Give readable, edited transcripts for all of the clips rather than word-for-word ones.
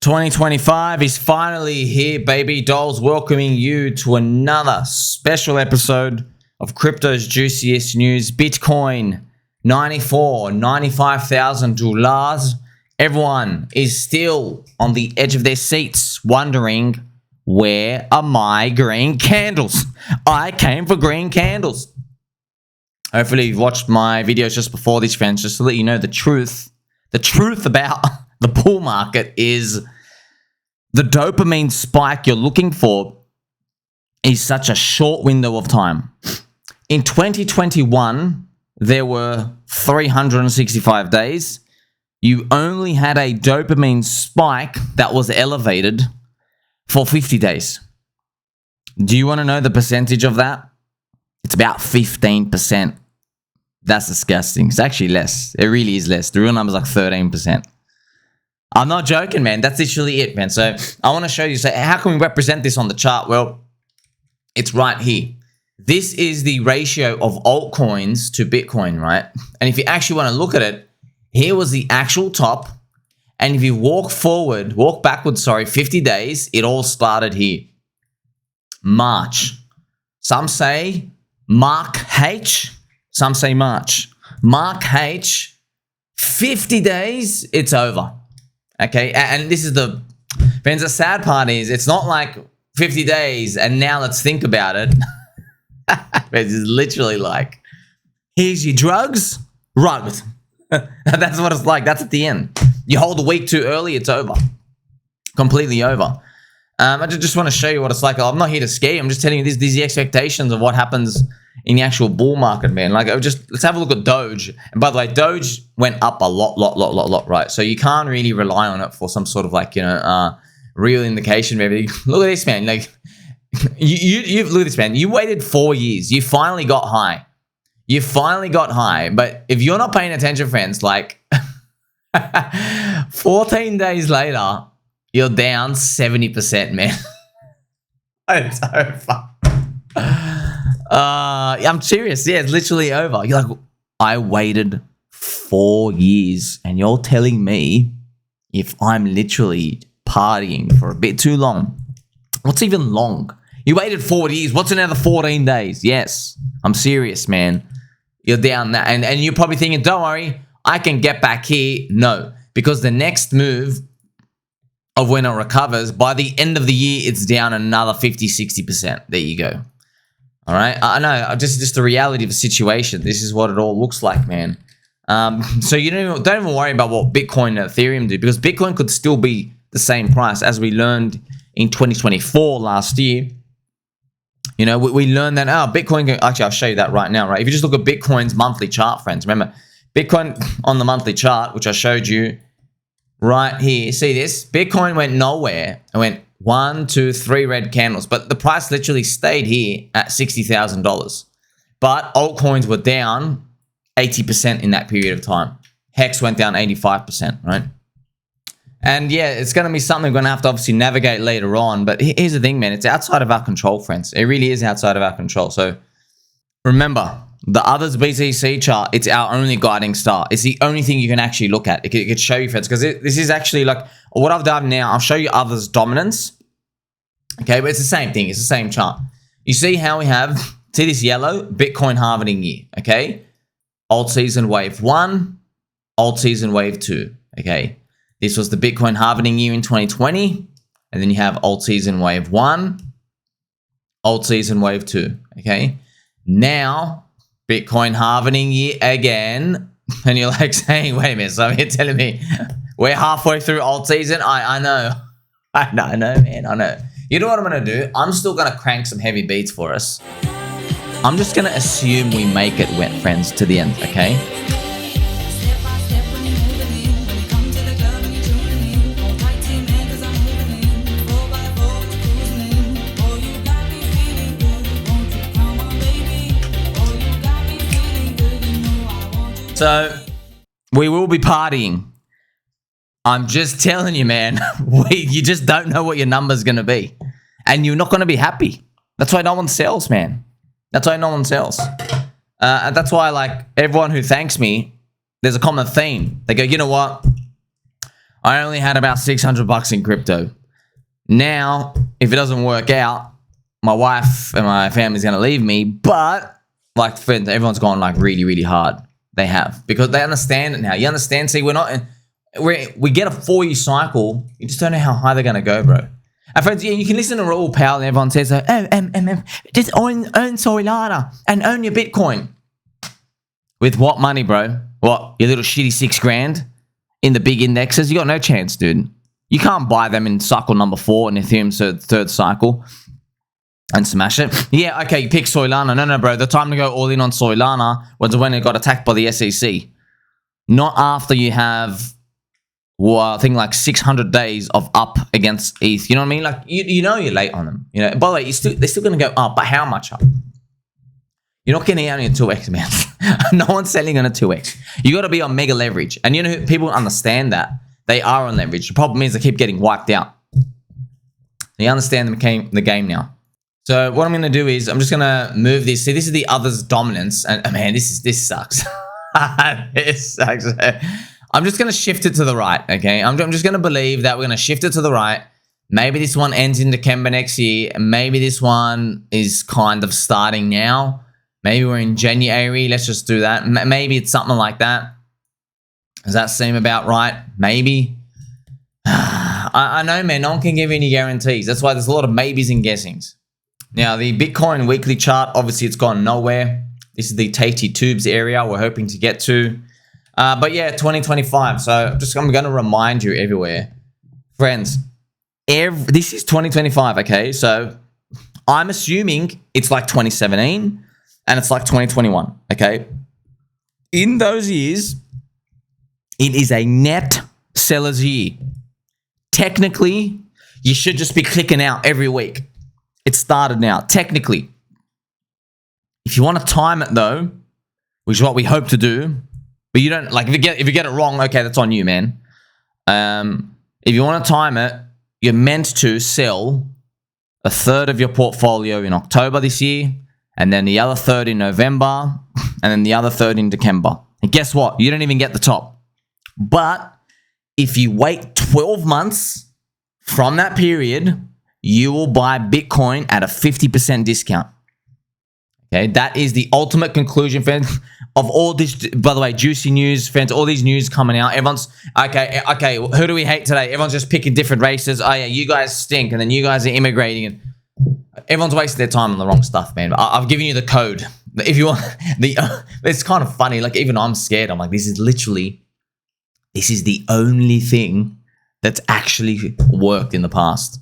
2025 is finally here, baby dolls, welcoming you to another special episode of crypto's juiciest news. Bitcoin, $95,000. Everyone is still on the edge of their seats, wondering, where are my green candles? I came for green candles. Hopefully you've watched my videos just before this, friends, just to let you know the truth. The truth about the bull market is the dopamine spike you're looking for is such a short window of time. In 2021, there were 365 days. You only had a dopamine spike that was elevated for 50 days. Do you want to know the percentage of that? It's about 15%. That's disgusting. It's actually less. It really is less. The real number is like 13%. I'm not joking, man. That's literally it, man. So I want to show you. So how can we represent this on the chart? Well, it's right here. This is the ratio of altcoins to Bitcoin, right? And if you actually want to look at it, here was the actual top. And if you walk backwards, 50 days, it all started here. March. Some say Mark H. Some say March. Mark H. 50 days, it's over. Okay, and this is the sad part is it's not like 50 days and now let's think about it. It's literally like, here's your drugs, rugged. That's what it's like. That's at the end. You hold a week too early, it's over. Completely over. I just want to show you what it's like. I'm not here to scare you. I'm just telling you these are the expectations of what happens in the actual bull market, man. Like, let's have a look at Doge. And by the way, Doge went up a lot, right? So you can't really rely on it for some sort of like, real indication. Maybe look at this, man. Like, you look at this, man. You waited 4 years. You finally got high. But if you're not paying attention, friends, like 14 days later, you're down 70%, man. It's over. I'm serious. Yeah, it's literally over. You're like, I waited 4 years and you're telling me if I'm literally partying for a bit too long. What's even long? You waited 4 years. What's another 14 days? Yes, I'm serious, man. You're down that. And you're probably thinking, don't worry, I can get back here. No, because the next move of when it recovers, by the end of the year, it's down another 50, 60%. There you go. All right. I know, just the reality of the situation. This is what it all looks like, man. So you don't even worry about what Bitcoin and Ethereum do, because Bitcoin could still be the same price, as we learned in 2024 last year. You know, we learned that, Bitcoin can, actually, I'll show you that right now, right? If you just look at Bitcoin's monthly chart, friends, remember, Bitcoin on the monthly chart, which I showed you right here, see this? Bitcoin went nowhere. It went 1, 2, 3 red candles, but the price literally stayed here at $60,000. But altcoins were down 80% in that period of time. Hex went down 85%, right? And yeah, it's going to be something we're going to have to obviously navigate later on. But here's the thing, man. It's outside of our control, friends. It really is outside of our control. So remember, the others BTC chart, it's our only guiding star. It's the only thing you can actually look at. It could show you, friends, because this is actually like what I've done now. I'll show you others' dominance. Okay, but it's the same thing. It's the same chart. You see how we have, see this yellow? Bitcoin halving year, okay? Alt season wave 1, alt season wave 2, okay? This was the Bitcoin halving year in 2020. And then you have alt season wave 1, alt season wave 2, okay? Now, Bitcoin halving year again. And you're like saying, wait a minute, so you're telling me we're halfway through alt season? I know, man, I know. You know what I'm going to do? I'm still going to crank some heavy beats for us. I'm just going to assume we make it, friends, to the end, okay? So, we will be partying. I'm just telling you, man. You just don't know what your number's going to be. And you're not going to be happy. That's why no one sells, man. That's why no one sells. And that's why, like, everyone who thanks me, there's a common theme. They go, you know what? I only had about 600 bucks in crypto. Now, if it doesn't work out, my wife and my family's going to leave me. But, like, friends, everyone's gone, like, really, really hard. They have. Because they understand it now. You understand? See, we're not in... We get a 4-year cycle. You just don't know how high they're going to go, bro. And friends, yeah, you can listen to Raul Powell and everyone says, just own Soylana and own your Bitcoin. With what money, bro? What? Your little shitty $6,000 in the big indexes? You got no chance, dude. You can't buy them in cycle number 4 in Ethereum's third cycle and smash it. Yeah, okay, you pick Soylana. No, bro. The time to go all in on Soylana was when it got attacked by the SEC. Not after you have... well, I think like 600 days of up against ETH. You know what I mean? Like, you know you're late on them. You know. By the way, they're still going to go up, but how much up? You're not getting out on a 2x, man. No one's selling on a 2x. You got to be on mega leverage. And you know, people understand that. They are on leverage. The problem is they keep getting wiped out. You understand the game now. So what I'm going to do is I'm just going to move this. See, this is the other's dominance. And man, this sucks. This sucks. I'm just going to shift it to the right, okay? I'm just going to believe that we're going to shift it to the right. Maybe this one ends in December next year. Maybe this one is kind of starting now. Maybe we're in January. Let's just do that. Maybe it's something like that. Does that seem about right? Maybe. I know, man. No one can give you any guarantees. That's why there's a lot of maybes and guessings. Now, the Bitcoin weekly chart, obviously it's gone nowhere. This is the Tatey Tubes area we're hoping to get to. But yeah, 2025. So I'm going to remind you everywhere. Friends, this is 2025, okay? So I'm assuming it's like 2017 and it's like 2021, okay? In those years, it is a net seller's year. Technically, you should just be clicking out every week. It started now, technically. If you want to time it though, which is what we hope to do, but you don't, like, if you get it wrong, okay, that's on you, man. If you want to time it, you're meant to sell a third of your portfolio in October this year, and then the other third in November, and then the other third in December. And guess what? You don't even get the top. But if you wait 12 months from that period, you will buy Bitcoin at a 50% discount. Okay, that is the ultimate conclusion, friends, of all this, by the way, juicy news, friends, all these news coming out. Everyone's, okay, who do we hate today? Everyone's just picking different races. Oh, yeah, you guys stink, and then you guys are immigrating. And everyone's wasting their time on the wrong stuff, man. I've given you the code. If you want, it's kind of funny. Like, even I'm scared. I'm like, this is the only thing that's actually worked in the past.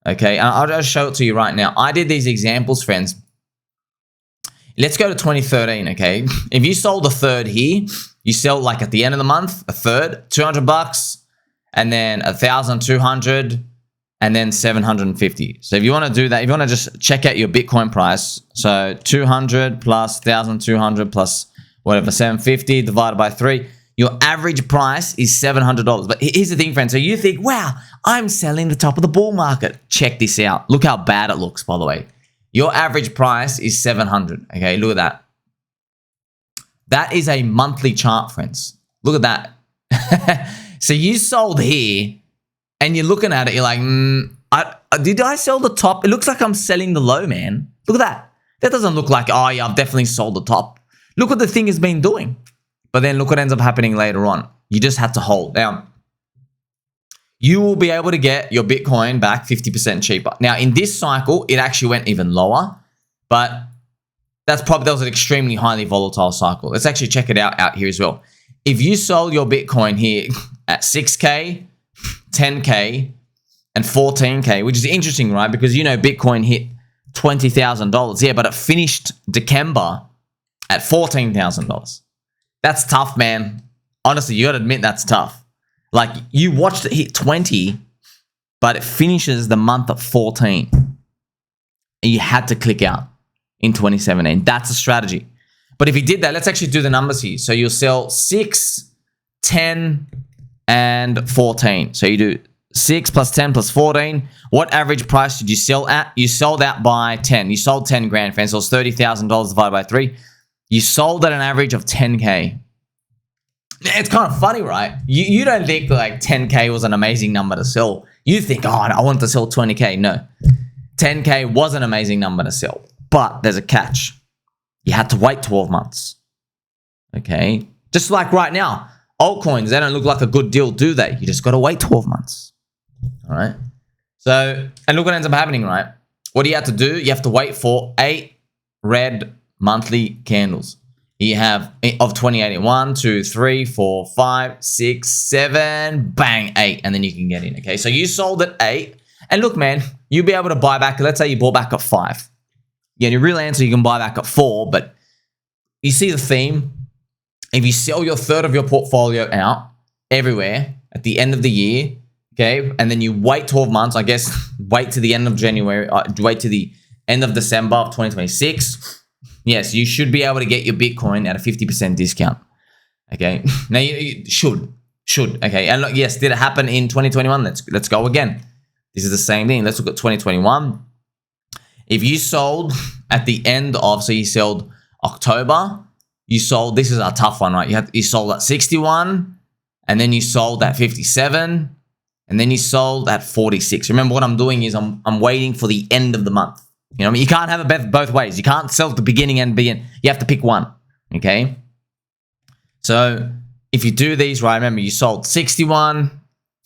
Okay, and I'll just show it to you right now. I did these examples, friends. Let's go to 2013, okay? If you sold a third here, you sell like at the end of the month, a third, 200 bucks, and then 1,200, and then 750. So if you want to do that, if you want to just check out your Bitcoin price, so 200 plus 1,200 plus whatever, 750 divided by 3, your average price is $700. But here's the thing, friends. So you think, wow, I'm selling the top of the bull market. Check this out. Look how bad it looks, by the way. Your average price is 700. Okay, look at that. That is a monthly chart, friends. Look at that. So you sold here, and you're looking at it, you're like, did I sell the top? It looks like I'm selling the low, man. Look at that. That doesn't look like, oh yeah, I've definitely sold the top. Look what the thing has been doing. But then look what ends up happening later on. You just had to hold. Now, you will be able to get your Bitcoin back 50% cheaper. Now, in this cycle, it actually went even lower, but that was an extremely highly volatile cycle. Let's actually check it out here as well. If you sold your Bitcoin here at 6K, 10K, and 14K, which is interesting, right? Because, you know, Bitcoin hit $20,000. Yeah, but it finished December at $14,000. That's tough, man. Honestly, you got to admit that's tough. Like, you watched it hit 20, but it finishes the month at 14. And you had to click out in 2017. That's a strategy. But if you did that, let's actually do the numbers here. So you'll sell 6, 10, and 14. So you do 6 plus 10 plus 14. What average price did you sell at? You sold out by 10. You sold 10 grand, friends. So it's $30,000 divided by 3. You sold at an average of 10K. It's kind of funny, right? You don't think like 10K was an amazing number to sell. You think, oh, I want to sell 20K. No, 10K was an amazing number to sell. But there's a catch. You had to wait 12 months. Okay? Just like right now, altcoins, they don't look like a good deal, do they? You just got to wait 12 months. All right? So, and look what ends up happening, right? What do you have to do? You have to wait for 8 red monthly candles. You have of 2018, 1, 2, 3, 4, 5, 6, 7, bang, 8, and then you can get in. Okay, so you sold at 8, and look, man, you'll be able to buy back. Let's say you bought back at 5. Yeah, your real answer, you can buy back at 4, but you see the theme. If you sell your third of your portfolio out everywhere at the end of the year, okay, and then you wait 12 months, I guess, wait to the end of January, wait to the end of December of 2026. Yes, you should be able to get your Bitcoin at a 50% discount. Okay, now you should. Okay, and look, yes, did it happen in 2021? Let's go again. This is the same thing. Let's look at 2021. If you sold at the end of, so you sold October, you sold. This is a tough one, right? You sold at 61, and then you sold at 57, and then you sold at 46. Remember, what I'm doing is I'm waiting for the end of the month. You know what I mean? You can't have it both ways. You can't sell at the beginning and begin. You have to pick one, okay? So if you do these right, remember you sold 61,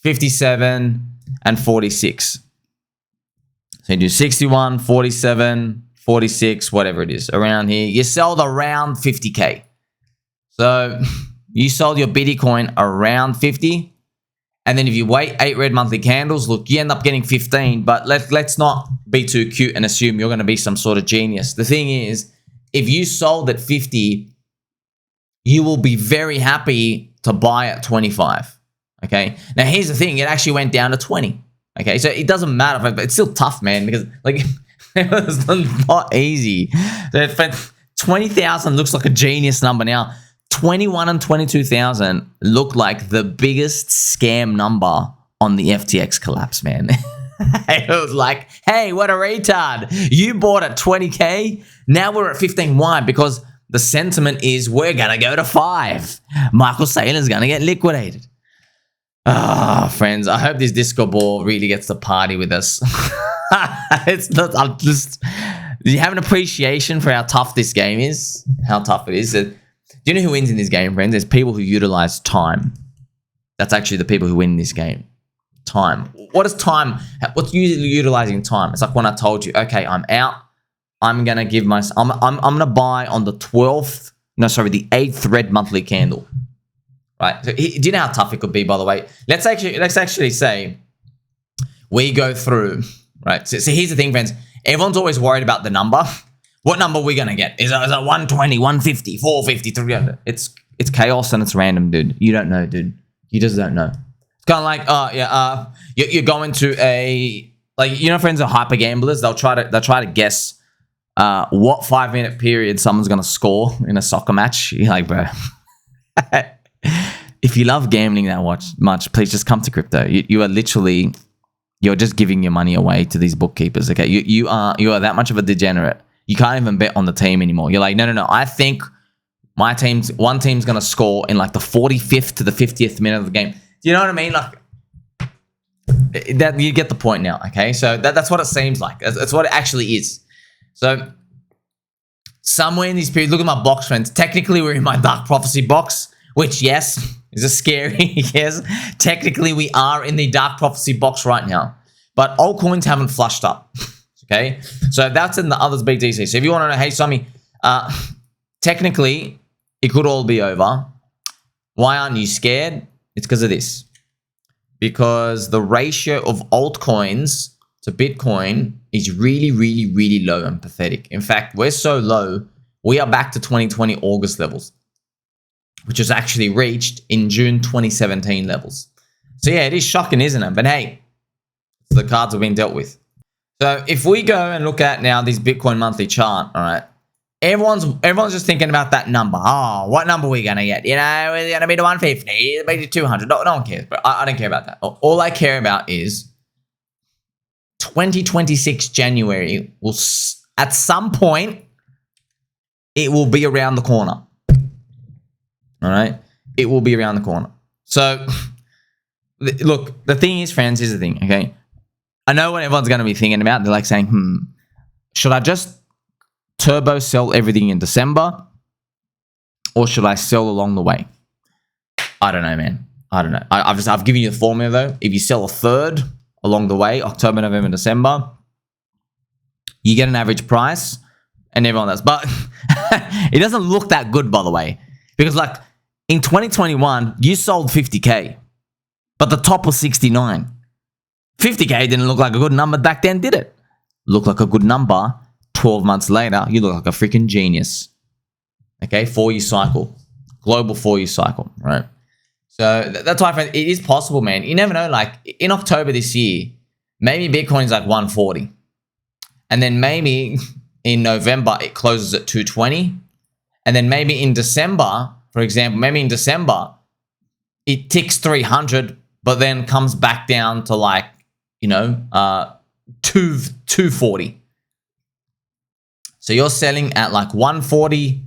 57, and 46. So you do 61, 47, 46, whatever it is, around here. You sold around 50K. So you sold your Bitcoin around 50. And then if you wait 8 red monthly candles, look, you end up getting 15, but let's not be too cute and assume you're going to be some sort of genius. The thing is, if you sold at 50, you will be very happy to buy at 25, okay? Now, here's the thing. It actually went down to 20, okay? So it doesn't matter, but it's still tough, man, because, like, it was not easy. 20,000 looks like a genius number now. 21 and 22,000 look like the biggest scam number on the FTX collapse, man. It was like, hey, what a retard. You bought at 20K. Now we're at 15. Why? Because the sentiment is we're going to go to 5. Michael Saylor's going to get liquidated. Ah, friends, I hope this disco ball really gets to party with us. It's not, do you have an appreciation for how tough this game is? How tough it is? Do you know who wins in this game, friends? There's people who utilize time. That's actually the people who win this game. Time. What is time? What's usually utilizing time? It's like when I told you, okay, I'm out. I'm gonna give I'm gonna buy on the 12th. No, sorry, the 8th red monthly candle. Right. So, do you know how tough it could be? By the way, let's actually say we go through. Right. So here's the thing, friends. Everyone's always worried about the number. What number are we going to get? Is it 120, 150, 450, 300? It's chaos and it's random, dude. You don't know, dude. You just don't know. It's kind of like, you're going to a, like, you know, friends are hyper gamblers. They'll try to guess what 5-minute period someone's going to score in a soccer match. You're like, bro, if you love gambling that much, please just come to crypto. You are literally, you're just giving your money away to these bookkeepers, okay? You are that much of a degenerate. You can't even bet on the team anymore. You're like, no. I think one team's going to score in like the 45th to the 50th minute of the game. Do you know what I mean? Like, that you get the point now, okay? So that's what it seems like. That's what it actually is. So somewhere in this period, look at my box, friends. Technically, we're in my Dark Prophecy box, which, yes, is a scary, yes. Technically, we are in the Dark Prophecy box right now. But altcoins haven't flushed up. Okay, so that's in the others BTC. So if you want to know, hey, Sammy, technically, it could all be over. Why aren't you scared? It's because of this. Because the ratio of altcoins to Bitcoin is really, really, really low and pathetic. In fact, we're so low, we are back to 2020 August levels, which was actually reached in June 2017 levels. So yeah, it is shocking, isn't it? But hey, the cards have been dealt with. So if we go and look at now this Bitcoin monthly chart, all right, everyone's just thinking about that number. Oh, what number are we going to get? You know, we're going to be to 150, maybe 200. No one cares, but I don't care about that. All I care about is 2026 January will, at some point, it will be around the corner. All right. it will be around the corner. So, look, the thing is, friends, here's the thing, okay? I know what everyone's going to be thinking about. They're like saying, should I just turbo sell everything in December? Or should I sell along the way? I don't know, man. I don't know. I've given you the formula, though. If you sell a third along the way, October, November, December, you get an average price, and everyone does. But it doesn't look that good, by the way. Because, like, in 2021, you sold 50K, but the top was 69. 50K didn't look like a good number back then, did it? Looked like a good number. 12 months later, you look like a freaking genius. Okay, 4-year cycle. Global 4-year cycle, right? So that's why it is possible, man. You never know. Like, in October this year, maybe Bitcoin's like 140. And then maybe in November, it closes at 220. And then maybe in December, for example, maybe in December, it ticks 300, but then comes back down to like, 240. So you're selling at like 140,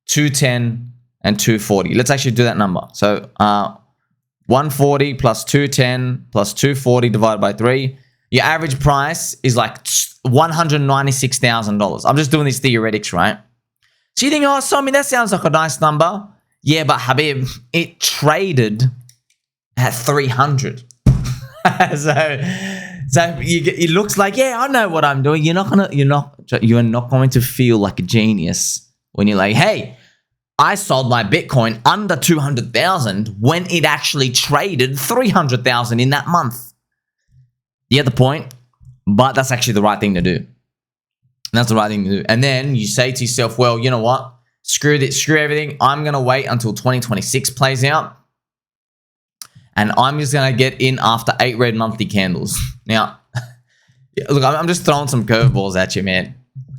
210, and 240. Let's actually do that number. So 140 plus 210 plus 240 divided by 3. Your average price is like $196,000. I'm just doing these theoretics, right? So you think, oh, Somi, that sounds like a nice number. Yeah, but Habib, it traded at 300. So it looks like, yeah, I know what I'm doing. You're not going to feel like a genius when you're like, hey, I sold my Bitcoin under 200,000 when it actually traded 300,000 in that month. You get the point? But that's actually the right thing to do. That's the right thing to do. And then you say to yourself, well, you know what? Screw everything. I'm going to wait until 2026 plays out. And I'm just going to get in after 8 red monthly candles. Now, look, I'm just throwing some curveballs at you, man.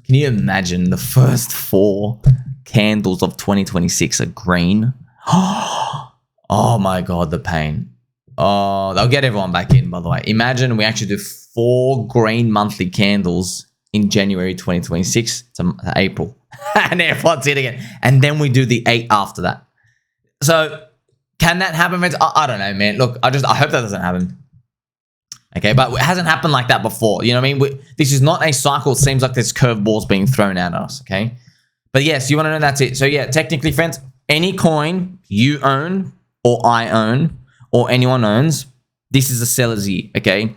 Can you imagine the first 4 candles of 2026 are green? Oh my God, the pain. Oh, they'll get everyone back in, by the way. Imagine we actually do 4 green monthly candles in January 2026 to April. And everyone's in again. And then we do the 8 after that. So, can that happen, friends? I don't know, man. Look, I hope that doesn't happen. Okay, but it hasn't happened like that before. You know what I mean? This is not a cycle. It seems like there's curveballs being thrown at us, okay? But yes, you want to know that's it. So yeah, technically, friends, any coin you own or I own or anyone owns, this is a seller's year, okay?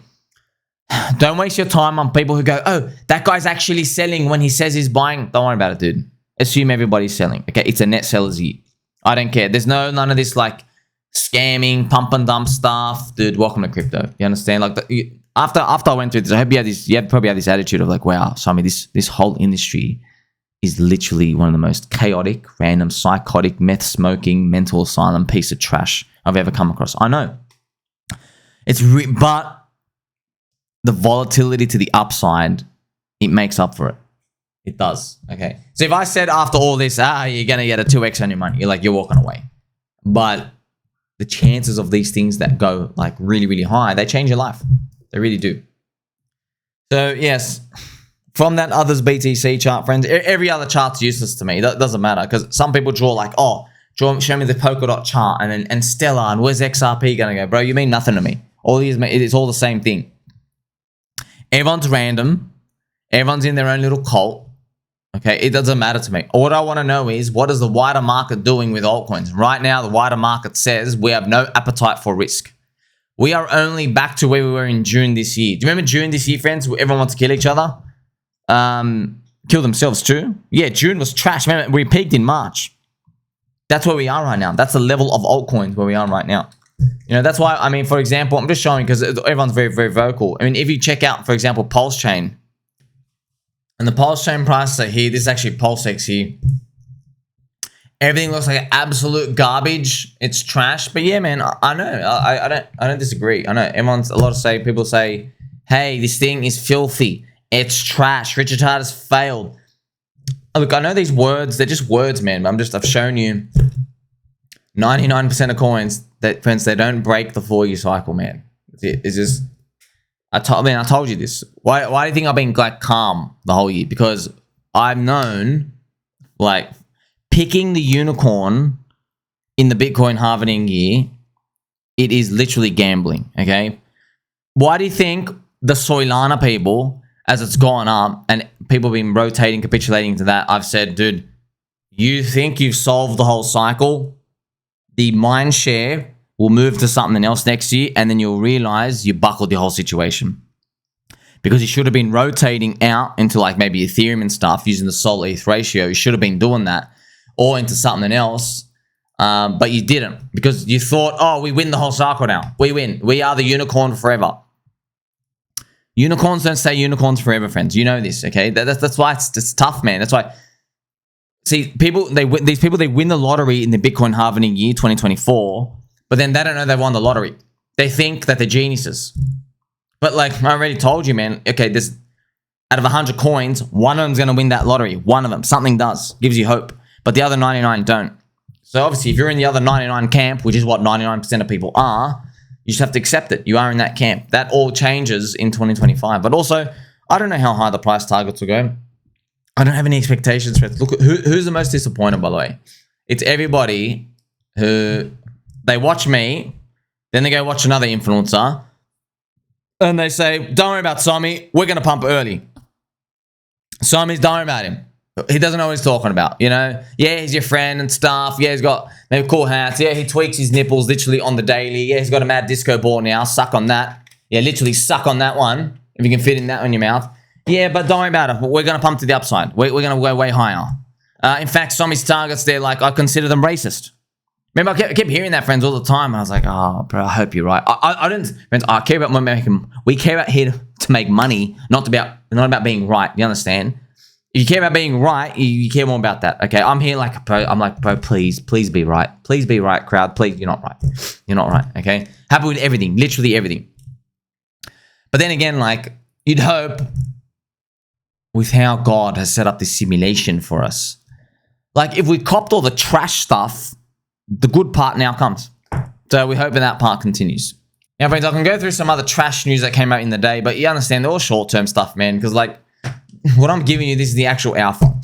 Don't waste your time on people who go, oh, that guy's actually selling when he says he's buying. Don't worry about it, dude. Assume everybody's selling, okay? It's a net seller's year. I don't care. There's none of this like scamming, pump and dump stuff, dude. Welcome to crypto. You understand? Like after I went through this, I hope you probably have this attitude of like, wow, Sami, this whole industry is literally one of the most chaotic, random, psychotic, meth smoking, mental asylum piece of trash I've ever come across. I know but the volatility to the upside, it makes up for it. It does. Okay. So if I said after all this, you're going to get a 2x on your money, you're walking away. But the chances of these things that go like really, really high, they change your life. They really do. So yes, from that others BTC chart, friends, every other chart's useless to me. That doesn't matter because some people draw like, show me the polka dot chart and Stellar and where's XRP going to go? Bro, you mean nothing to me. All these, it's all the same thing. Everyone's random. Everyone's in their own little cult. Okay, it doesn't matter to me. What I want to know is what is the wider market doing with altcoins? Right now, the wider market says we have no appetite for risk. We are only back to where we were in June this year. Do you remember June this year, friends? Everyone wants to kill each other. Kill themselves too. Yeah, June was trash. Remember, we peaked in March. That's where we are right now. That's the level of altcoins where we are right now. That's why, I mean, for example, I'm just showing because everyone's very, very vocal. I mean, if you check out, for example, PulseChain, and the PulseChain prices are here. This is actually PulseX here. Everything looks like absolute garbage. It's trash. But yeah, man, I know. I don't disagree. I know. People say, hey, this thing is filthy. It's trash. Richard Hart has failed. Look, I know these words, they're just words, man. I've shown you 99% of coins that, friends, they don't break the 4-year cycle, man. It's just, I told you this. Why do you think I've been like calm the whole year? Because I've known, like, picking the unicorn in the Bitcoin halving year, it is literally gambling, okay? Why do you think the Soylana people, as it's gone up and people have been rotating, capitulating to that, I've said, dude, you think you've solved the whole cycle? The Mindshare will move to something else next year, and then you'll realize you buckled your whole situation. Because you should have been rotating out into like maybe Ethereum and stuff using the Sol ETH ratio. You should have been doing that, or into something else. But you didn't, because you thought, oh, we win the whole cycle now. We win. We are the unicorn forever. Unicorns don't stay unicorns forever, friends. You know this, okay? That's why it's tough, man. That's why. See, these people, they win the lottery in the Bitcoin halving year 2024, but then they don't know they won the lottery. They think that they're geniuses. But like I already told you, man, okay, there's out of 100 coins, one of them's going to win that lottery. One of them. Something does. Gives you hope. But the other 99 don't. So obviously, if you're in the other 99 camp, which is what 99% of people are, you just have to accept it. You are in that camp. That all changes in 2025. But also, I don't know how high the price targets will go. I don't have any expectations for it. Look, who's the most disappointed, by the way? It's everybody who, they watch me, then they go watch another influencer, and they say, don't worry about Somi, we're going to pump early. Somi's, don't worry about him. He doesn't know what he's talking about, you know? Yeah, he's your friend and stuff. Yeah, he's got maybe cool hats. Yeah, he tweaks his nipples literally on the daily. Yeah, he's got a mad disco ball now. Suck on that. Yeah, literally suck on that one, if you can fit in that in your mouth. Yeah, but don't worry about it. We're going to pump to the upside. We're going to go way higher. In fact, Somi's targets, they're like, I consider them racist. Remember, I kept hearing that, friends, all the time. And I was like, oh, bro, I hope you're right. I don't, friends, I care about making, we care about here to make money, not about being right. You understand? If you care about being right, you care more about that. Okay, I'm here like, bro, please be right. Please be right, crowd. Please, you're not right. You're not right, okay? Happy with everything, literally everything. But then again, like, you'd hope with how God has set up this simulation for us. Like, if we copped all the trash stuff, the good part now comes. So we're hoping that part continues. Now, friends, I can go through some other trash news that came out in the day, but you understand, they're all short-term stuff, man, because, like, what I'm giving you, this is the actual alpha.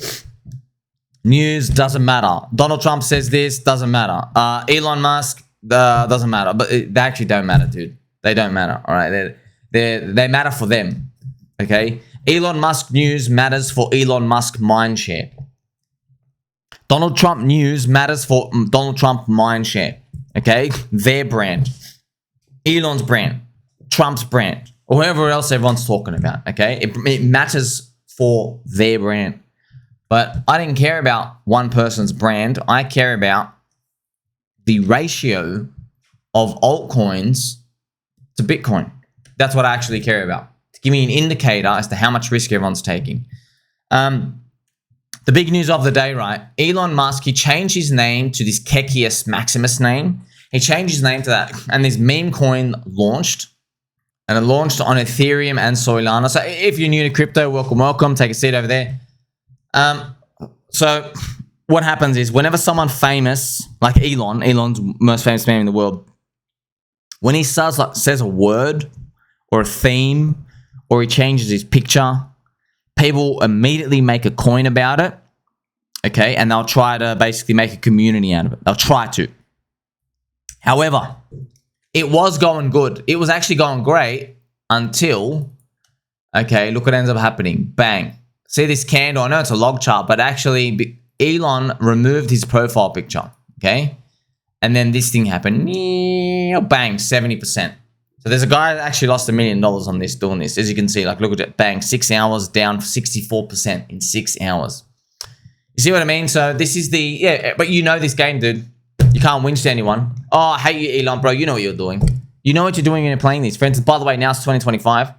News doesn't matter. Donald Trump says this, doesn't matter. Elon Musk, doesn't matter. But they actually don't matter, dude. They don't matter, all right? They matter for them, okay? Elon Musk news matters for Elon Musk Mindshare. Donald Trump news matters for Donald Trump Mindshare, okay? Their brand. Elon's brand. Trump's brand. Or whoever else everyone's talking about, okay? It matters for their brand. But I didn't care about one person's brand. I care about the ratio of altcoins to Bitcoin. That's what I actually care about. To give me an indicator as to how much risk everyone's taking. The big news of the day, right? Elon Musk, he changed his name to this Kekius Maximus name. He changed his name to that. And this MemeCoin launched. And it launched on Ethereum and Soylana. So if you're new to crypto, welcome. Take a seat over there. So what happens is whenever someone famous, like Elon's most famous man in the world, when he says a word or a theme or he changes his picture, people immediately make a coin about it, okay? And they'll try to basically make a community out of it. They'll try to. However, it was going good. It was actually going great until, okay, look what ends up happening. Bang. See this candle? I know it's a log chart, but actually Elon removed his profile picture, okay? And then this thing happened. Bang, 70%. So there's a guy that actually lost $1 million on this, doing this. As you can see, like, look at it. Bang, 6 hours, down 64% in 6 hours. You see what I mean? So this is the, yeah, but you know this game, dude. You can't winch to anyone. Oh, I hate you, Elon, bro. You know what you're doing. You know what you're doing when you're playing these. Friends, by the way, now it's 2025.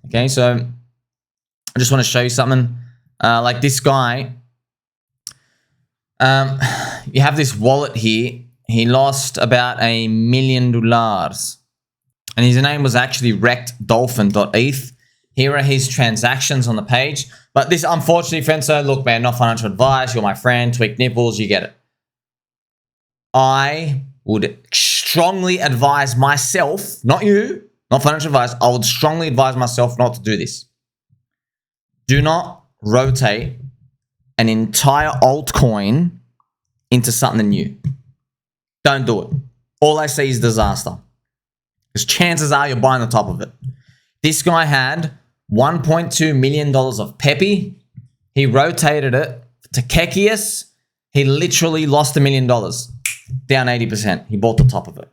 Okay, so I just want to show you something. Like this guy. You have this wallet here. He lost about $1 million. And his name was actually wreckeddolphin.eth. Here are his transactions on the page. But this, unfortunately, friends, so look, man, not financial advice. You're my friend. Tweak nipples. You get it. I would strongly advise myself, not you, not financial advice. I would strongly advise myself not to do this. Do not rotate an entire altcoin into something new. Don't do it. All I see is disaster. Because chances are you're buying the top of it. This guy had $1.2 million of Pepe. He rotated it to Kekius. He literally lost $1 million. Down 80%. He bought the top of it.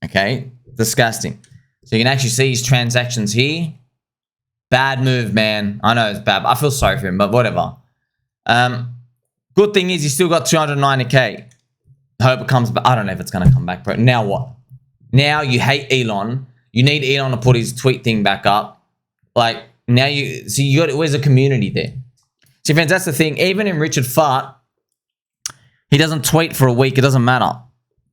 Okay? Disgusting. So you can actually see his transactions here. Bad move, man. I know it's bad. I feel sorry for him, but whatever. Good thing is he still got 290K. Hope it comes back. I don't know if it's going to come back, bro. Now what? Now you hate Elon. You need Elon to put his tweet thing back up. Like, now you... See, you got... Where's the community there? See, friends, that's the thing. Even in Richard Fart, he doesn't tweet for a week. It doesn't matter.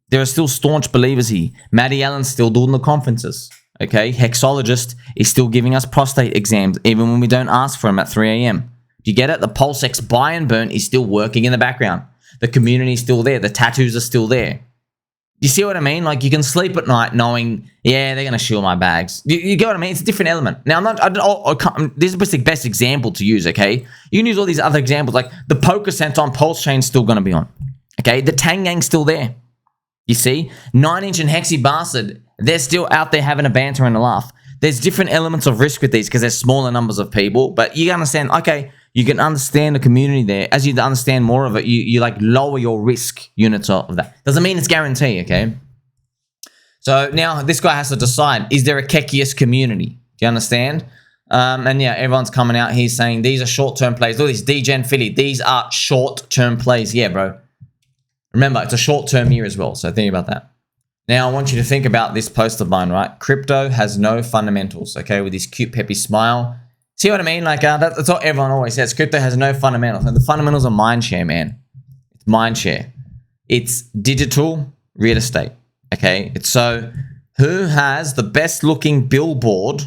There are still staunch believers here. Matty Allen's still doing the conferences. Okay? Hexologist is still giving us prostate exams, even when we don't ask for them at 3 a.m. Do you get it? The PulseX buy and burn is still working in the background. The community is still there. The tattoos are still there. You see what I mean? Like, you can sleep at night knowing, yeah, they're going to shield my bags. You get what I mean? It's a different element. Now, this is the best example to use, okay? You can use all these other examples. Like, the Poker Center on PulseChain is still going to be on. Okay? The Tang Gang's still there. You see? 9-inch and Hexy Bastard, they're still out there having a banter and a laugh. There's different elements of risk with these because there's smaller numbers of people. But you understand, okay, you can understand the community there. As you understand more of it, you like lower your risk units of that. Doesn't mean it's guarantee, okay? So now this guy has to decide, is there a Kekius community? Do you understand? And yeah, everyone's coming out here saying these are short-term plays. Look at this, DGen Philly. These are short-term plays. Yeah, bro. Remember, it's a short-term year as well, so think about that. Now, I want you to think about this post of mine, right? Crypto has no fundamentals, okay? With this cute, peppy smile. See what I mean? Like, that's what everyone always says. Crypto has no fundamentals. And the fundamentals are Mindshare, man. It's Mindshare. It's digital real estate, okay? It's so who has the best-looking billboard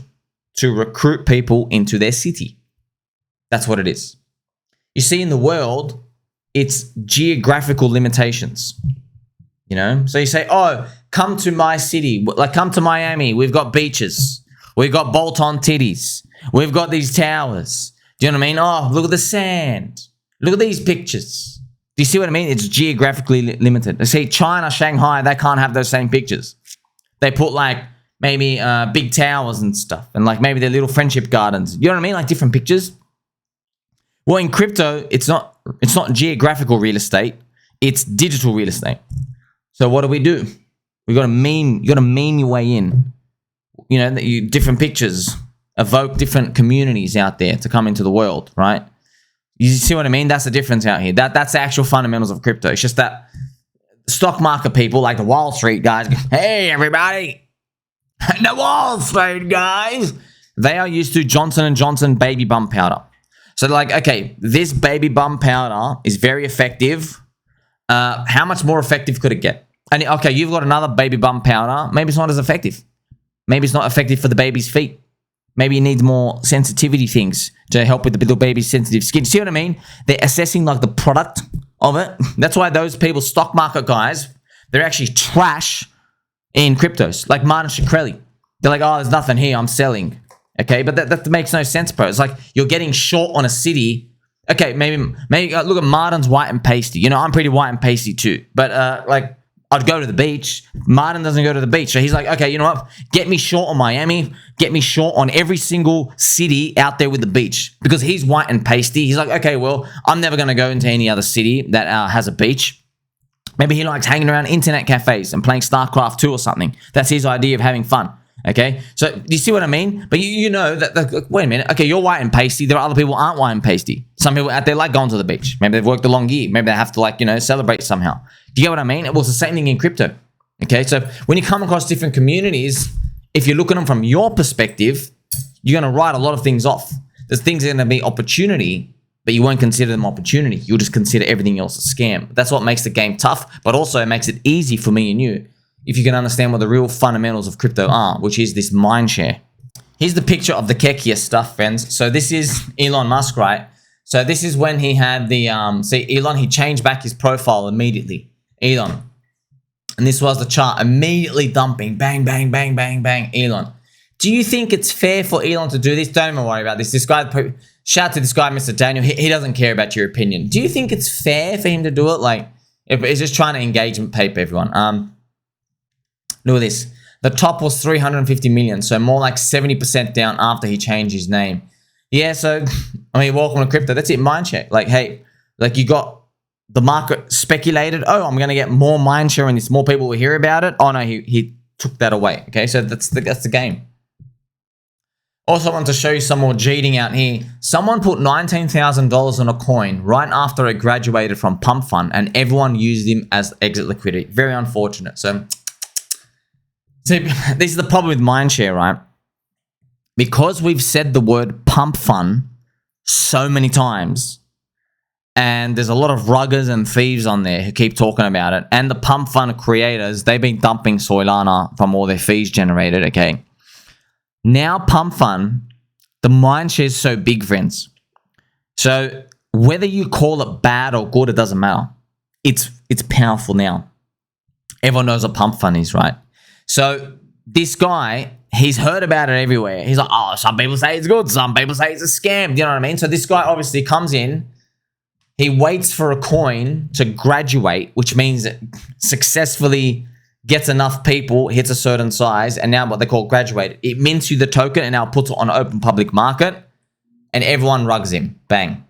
to recruit people into their city? That's what it is. You see, in the world, it's geographical limitations. You know? So you say, oh, come to my city. Like, come to Miami. We've got beaches. We've got bolt-on titties. We've got these towers. Do you know what I mean? Oh, look at the sand. Look at these pictures. Do you see what I mean? It's geographically limited. They say China, Shanghai, they can't have those same pictures. They put like maybe big towers and stuff. And like maybe their little friendship gardens. You know what I mean? Like different pictures. Well, in crypto, it's not geographical real estate. It's digital real estate. So what do? We got to meme. You got to meme your way in. You know, different pictures evoke different communities out there to come into the world, right? You see what I mean? That's the difference out here. That's the actual fundamentals of crypto. It's just that stock market people like the Wall Street guys, hey, everybody, the Wall Street guys, they are used to Johnson & Johnson baby bum powder. So they're like, okay, this baby bum powder is very effective. How much more effective could it get? And okay, you've got another baby bum powder. Maybe it's not as effective. Maybe it's not effective for the baby's feet. Maybe you need more sensitivity things to help with the little baby's sensitive skin. See what I mean? They're assessing like the product of it. That's why those people, stock market guys, they're actually trash in cryptos. Like Martin Shkreli. They're like, oh, there's nothing here. I'm selling. Okay, but that makes no sense, bro. It's like you're getting short on a city. Okay, maybe look at Martin's white and pasty. You know, I'm pretty white and pasty too. But like, I'd go to the beach. Martin doesn't go to the beach. So he's like, okay, you know what? Get me short on Miami. Get me short on every single city out there with the beach. Because he's white and pasty. He's like, okay, well, I'm never going to go into any other city that has a beach. Maybe he likes hanging around internet cafes and playing StarCraft 2 or something. That's his idea of having fun. Okay? So, do you see what I mean? But you know that, wait a minute. Okay, you're white and pasty. There are other people who aren't white and pasty. Some people out there like going to the beach. Maybe they've worked a long year. Maybe they have to, like, you know, celebrate somehow. Do you get what I mean? Well, it's the same thing in crypto. Okay, so when you come across different communities, if you look at them from your perspective, you're going to write a lot of things off. There's things that are going to be opportunity, but you won't consider them opportunity. You'll just consider everything else a scam. That's what makes the game tough, but also it makes it easy for me and you if you can understand what the real fundamentals of crypto are, which is this mindshare. Here's the picture of the Kekius stuff, friends. So this is Elon Musk, right? So this is when he had the, see, Elon, he changed back his profile immediately. Elon. And this was the chart. Immediately dumping. Bang, bang, bang, bang, bang. Elon. Do you think it's fair for Elon to do this? Don't even worry about this. This guy, shout out to this guy, Mr. Daniel. He doesn't care about your opinion. Do you think it's fair for him to do it? Like, It's just trying to engagement paper, everyone. Look at this. The top was 350 million, so more like 70% down after he changed his name. Yeah, so, I mean, welcome to crypto. That's it, Mindshare. Like, hey, like you got the market speculated. Oh, I'm going to get more Mindshare in this. More people will hear about it. Oh, no, he took that away. Okay, so that's the game. Also, I want to show you some more cheating out here. Someone put $19,000 on a coin right after it graduated from PumpFun, and everyone used him as exit liquidity. Very unfortunate. So, see, this is the problem with Mindshare, right? Because we've said the word PumpFun so many times, and there's a lot of ruggers and thieves on there who keep talking about it, and the PumpFun creators, they've been dumping Soylana from all their fees generated, okay? Now PumpFun, the Mindshare is so big, friends. So whether you call it bad or good, it doesn't matter. It's powerful now. Everyone knows what PumpFun is, right? So this guy, he's heard about it everywhere. He's like, oh, some people say it's good. Some people say it's a scam. You know what I mean? So this guy obviously comes in. He waits for a coin to graduate, which means it successfully gets enough people, hits a certain size, and now what they call graduate. It mints you the token and now puts it on open public market, and everyone rugs him. Bang.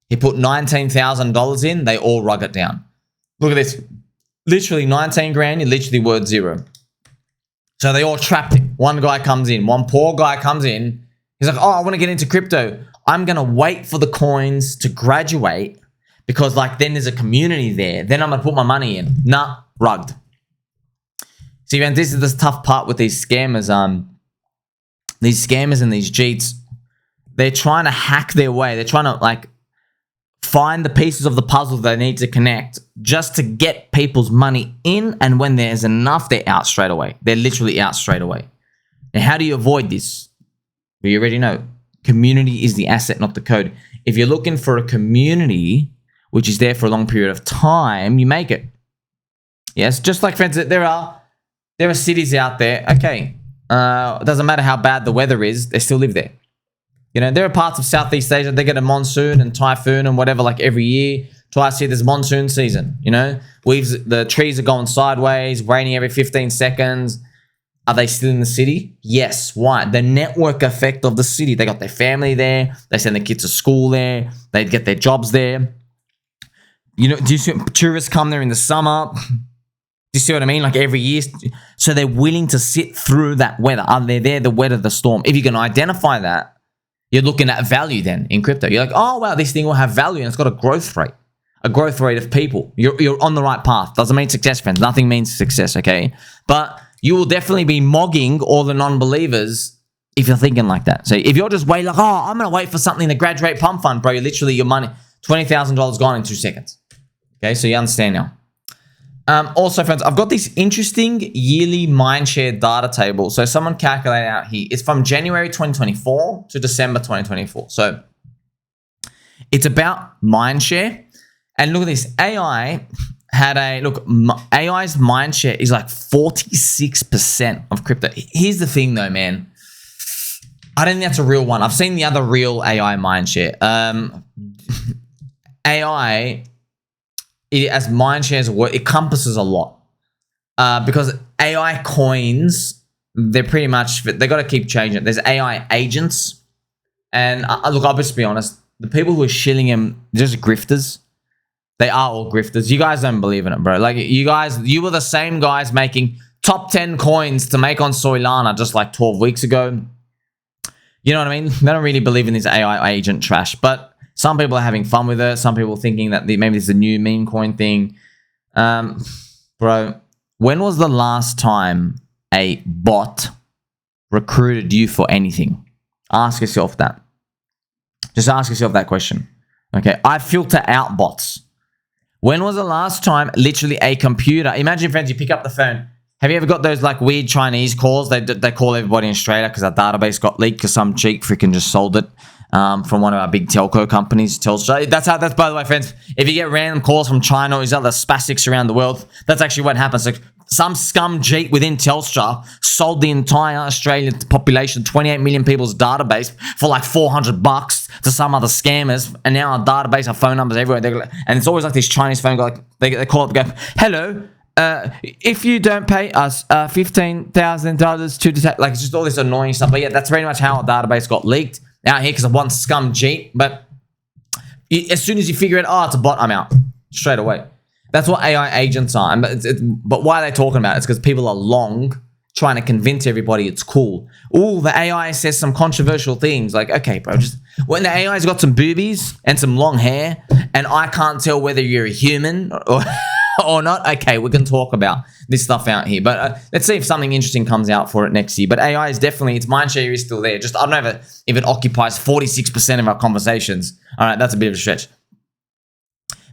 He put $19,000 in. They all rug it down. Look at this. Literally 19 grand, you literally word zero. So they all trapped him. One guy comes in. One poor guy comes in. He's like, oh, I want to get into crypto. I'm going to wait for the coins to graduate because like then there's a community there. Then I'm going to put my money in. Nah, rugged. See, man, this is the tough part with these scammers. These scammers and these Jeets, they're trying to hack their way. They're trying to like find the pieces of the puzzle they need to connect just to get people's money in. And when there's enough, they're out straight away. They're literally out straight away. Now, how do you avoid this? Well, you already know. Community is the asset, not the code. If you're looking for a community which is there for a long period of time, you make it. Yes, just like, friends, there are cities out there, okay, it doesn't matter how bad the weather is, they still live there. You know, there are parts of Southeast Asia, they get a monsoon and typhoon and whatever, like every year. Twice a year, there's monsoon season, you know? The trees are going sideways, raining every 15 seconds. Are they still in the city? Yes. Why? The network effect of the city. They got their family there. They send their kids to school there. They get their jobs there. You know, do you see tourists come there in the summer? Do you see what I mean? Like every year. So they're willing to sit through that weather. Are they there, the weather, the storm? If you can identify that, you're looking at value then in crypto. You're like, oh, wow, this thing will have value and it's got a growth rate of people. You're on the right path. Doesn't mean success, friends. Nothing means success, okay? But you will definitely be mogging all the non-believers if you're thinking like that. So if you're just waiting like, oh, I'm going to wait for something to graduate PumpFun, bro, you're literally your money, $20,000 gone in 2 seconds. Okay, so you understand now. Also, friends, I've got this interesting yearly Mindshare data table. So someone calculated out here. It's from January 2024 to December 2024. So it's about Mindshare. And look at this. AI had AI's Mindshare is like 46% of crypto. Here's the thing though, man. I don't think that's a real one. I've seen the other real AI Mindshare. AI... as Mindshares work, it encompasses a lot because AI coins, they're pretty much, they got to keep changing. There's AI agents, and look, I'll just be honest, the people who are shilling him, just grifters. They are all grifters. You guys don't believe in it, bro. Like you were the same guys making top 10 coins to make on Soylana just like 12 weeks ago. You know what I mean? They don't really believe in this AI agent trash, but some people are having fun with it. Some people thinking that maybe this is a new meme coin thing. Bro, when was the last time a bot recruited you for anything? Ask yourself that. Just ask yourself that question. Okay, I filter out bots. When was the last time literally a computer... Imagine, friends, you pick up the phone. Have you ever got those like weird Chinese calls? They call everybody in Australia because our database got leaked because some cheek freaking just sold it. From one of our big telco companies, Telstra. That's by the way, friends, if you get random calls from China or these other spastics around the world, that's actually what happens. Like, some scum Jeet within Telstra sold the entire Australian population, 28 million people's database for like $400 to some other scammers, and now our database, our phone numbers everywhere, and it's always like this Chinese phone guy, like they call up and go, hello, if you don't pay us $15,000 to detect, like it's just all this annoying stuff. But yeah, that's very much how our database got leaked out here because of one scum Jeet. But as soon as you figure it, oh, it's a bot, I'm out straight away. That's what AI agents are. But why are they talking about it? It's because people are long trying to convince everybody it's cool. Oh, the AI says some controversial things. Like, okay, bro, just when the AI's got some boobies and some long hair and I can't tell whether you're a human or not, okay, we can talk about this stuff out here. But let's see if something interesting comes out for it next year. But AI is definitely, its mindshare is still there. Just, I don't know if it occupies 46% of our conversations. All right, that's a bit of a stretch.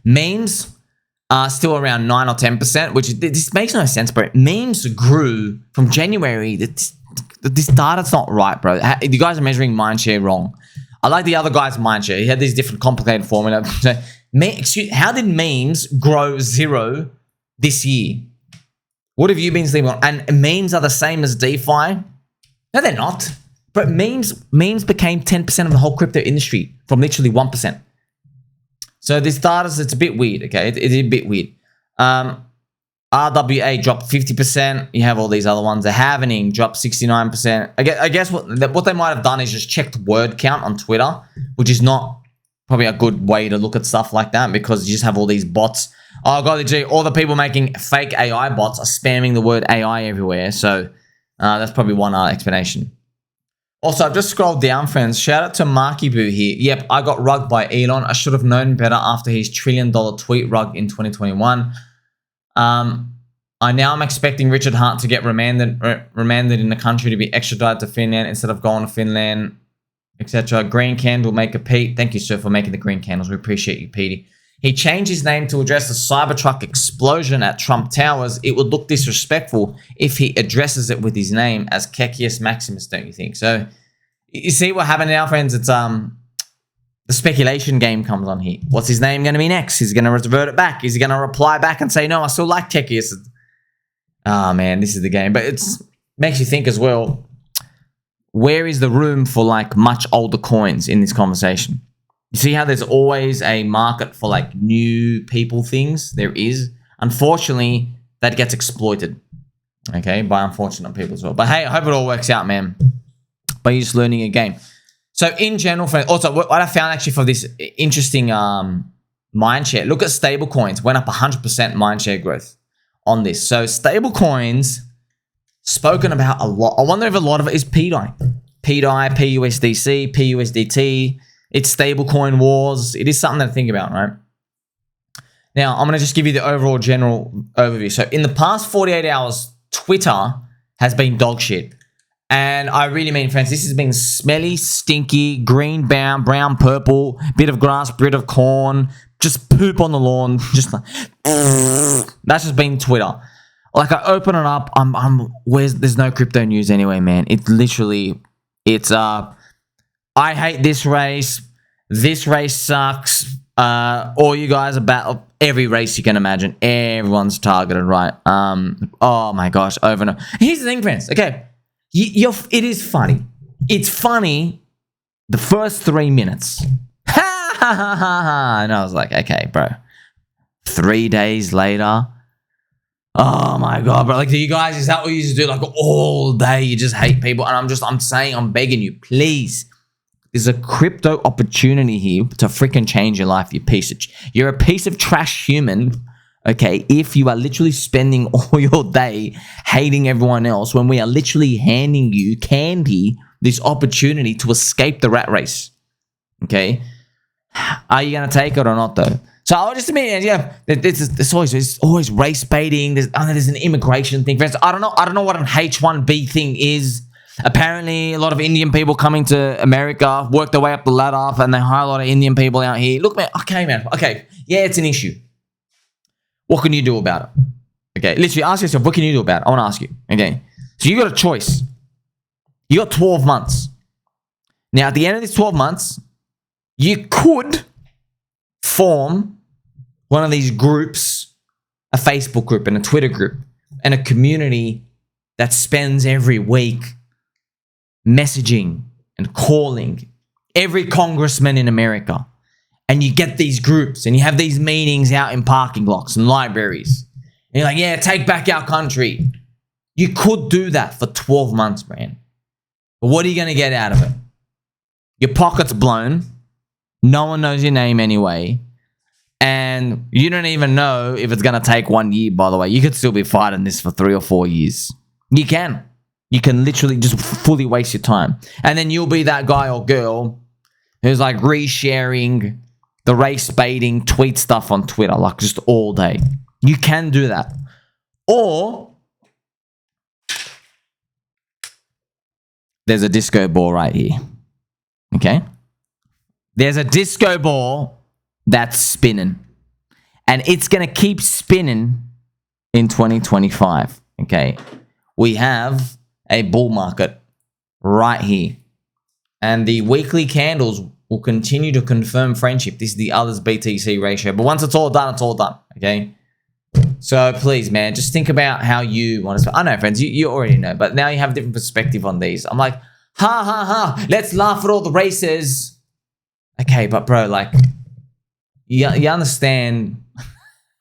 Memes are still around 9 or 10%, which this makes no sense, bro. Memes grew from January. This data's not right, bro. You guys are measuring mindshare wrong. I like the other guy's mindshare. He had these different complicated formula. How did memes grow 0 this year? What have you been sleeping on? And memes are the same as DeFi? No, they're not. But memes became 10% of the whole crypto industry from literally 1%. So this data, it's a bit weird, okay? It is a bit weird. RWA dropped 50%. You have all these other ones. The Halvening dropped 69%. I guess what they might have done is just checked word count on Twitter, which is not probably a good way to look at stuff like that because you just have all these bots. Oh, golly gee, all the people making fake AI bots are spamming the word AI everywhere. So that's probably one explanation. Also, I've just scrolled down, friends. Shout out to Marky Boo here. Yep, I got rugged by Elon. I should have known better after his $1 trillion tweet rug in 2021. I now am expecting Richard Hart to get remanded in the country to be extradited to Finland instead of going to Finland, etc. Green Candle Maker Pete. Thank you, sir, for making the green candles. We appreciate you, Petey. He changed his name to address the Cybertruck explosion at Trump Towers. It would look disrespectful if he addresses it with his name as Kekius Maximus, don't you think? So, you see what happened now, friends? It's the speculation game comes on here. What's his name going to be next? Is he going to revert it back? Is he going to reply back and say, no, I still like Kekius? Oh, man, this is the game. But it makes you think as well, where is the room for, like, much older coins in this conversation? You see how there's always a market for like new people things? There is. Unfortunately, that gets exploited. Okay, by unfortunate people as well. But hey, I hope it all works out, man. By you just learning a game. So in general, also what I found actually for this interesting mindshare, look at stable coins. Went up 100% mindshare growth on this. So stable coins spoken about a lot. I wonder if a lot of it is PDI. PDI, PUSDC, PUSDT. It's stablecoin wars. It is something to think about, right? Now, I'm going to just give you the overall general overview. So in the past 48 hours, Twitter has been dog shit. And I really mean, friends, this has been smelly, stinky, green, brown, purple, bit of grass, bit of corn, just poop on the lawn. Just like, that's just been Twitter. Like I open it up, there's no crypto news anyway, man. It's literally, I hate this race. This race sucks. All you guys about every race you can imagine. Everyone's targeted, right? Oh my gosh, over and over. Here's the thing, friends. Okay, it is funny. It's funny the first 3 minutes. Ha ha ha ha! And I was like, okay, bro. 3 days later. Oh my god, bro. Like, do you guys, is that what you used to do? Like all day, you just hate people. And I'm begging you, please. There's a crypto opportunity here to freaking change your life, you're a piece of trash human, okay, if you are literally spending all your day hating everyone else when we are literally handing you candy, this opportunity to escape the rat race, okay? Are you going to take it or not, though? So I just mean, yeah, there's always race baiting. There's an immigration thing. Friends, I don't know what an H-1B thing is. Apparently, a lot of Indian people coming to America work their way up the ladder, and they hire a lot of Indian people out here. Look, man. Okay. Yeah, it's an issue. What can you do about it? Okay, literally ask yourself, what can you do about it? I want to ask you. Okay, so you got a choice. You got 12 months. Now, at the end of this 12 months, you could form one of these groups, a Facebook group and a Twitter group, and a community that spends every week messaging and calling every congressman in America. And you get these groups and you have these meetings out in parking lots and libraries. And you're like, yeah, take back our country. You could do that for 12 months, man. But what are you going to get out of it? Your pocket's blown. No one knows your name anyway. And you don't even know if it's going to take 1 year, by the way. You could still be fighting this for 3 or 4 years. You can. You can literally just fully waste your time. And then you'll be that guy or girl who's like resharing the race baiting tweet stuff on Twitter, like just all day. You can do that. Or there's a disco ball right here. Okay? There's a disco ball that's spinning. And it's going to keep spinning in 2025. Okay? We have a bull market right here. And the weekly candles will continue to confirm friendship. This is the others BTC ratio. But once it's all done, it's all done. Okay? So please, man, just think about how you want to... I know, friends, you already know. But now you have a different perspective on these. I'm like, ha, ha, ha. Let's laugh at all the races. Okay, but bro, like... You understand...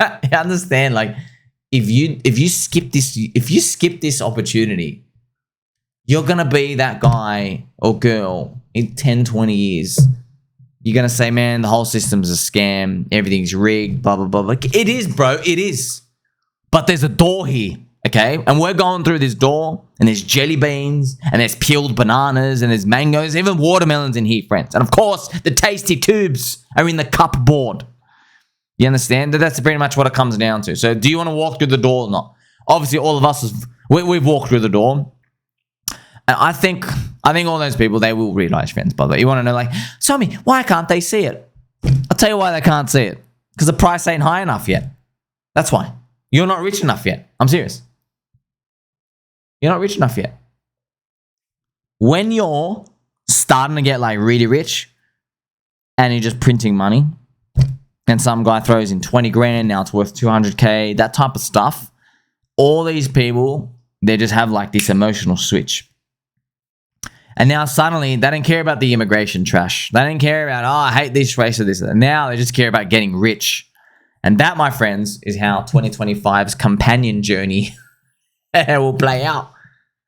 you understand, like... If you skip this opportunity, you're going to be that guy or girl in 10, 20 years. You're going to say, man, the whole system's a scam. Everything's rigged, blah, blah, blah. Like, it is, bro. It is. But there's a door here, okay? And we're going through this door, and there's jelly beans, and there's peeled bananas, and there's mangoes, even watermelons in here, friends. And, of course, the tasty tubes are in the cupboard. You understand? That's pretty much what it comes down to. So do you want to walk through the door or not? Obviously, all of us, we've walked through the door. And I think all those people, they will realize, friends, by the way. You want to know, like, tell me, why can't they see it? I'll tell you why they can't see it. Because the price ain't high enough yet. That's why. You're not rich enough yet. I'm serious. You're not rich enough yet. When you're starting to get, like, really rich and you're just printing money, and some guy throws in 20 grand, now it's worth 200K, that type of stuff. All these people, they just have like this emotional switch. And now suddenly, they don't care about the immigration trash. They don't care about, oh, I hate this race or this. Now they just care about getting rich. And that, my friends, is how 2025's companion journey will play out.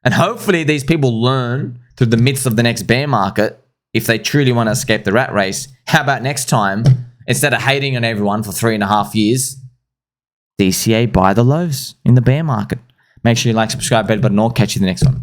And hopefully these people learn through the midst of the next bear market, if they truly want to escape the rat race, how about next time, instead of hating on everyone for 3.5 years, DCA buy the lows in the bear market. Make sure you like, subscribe, bell button, or catch you in the next one.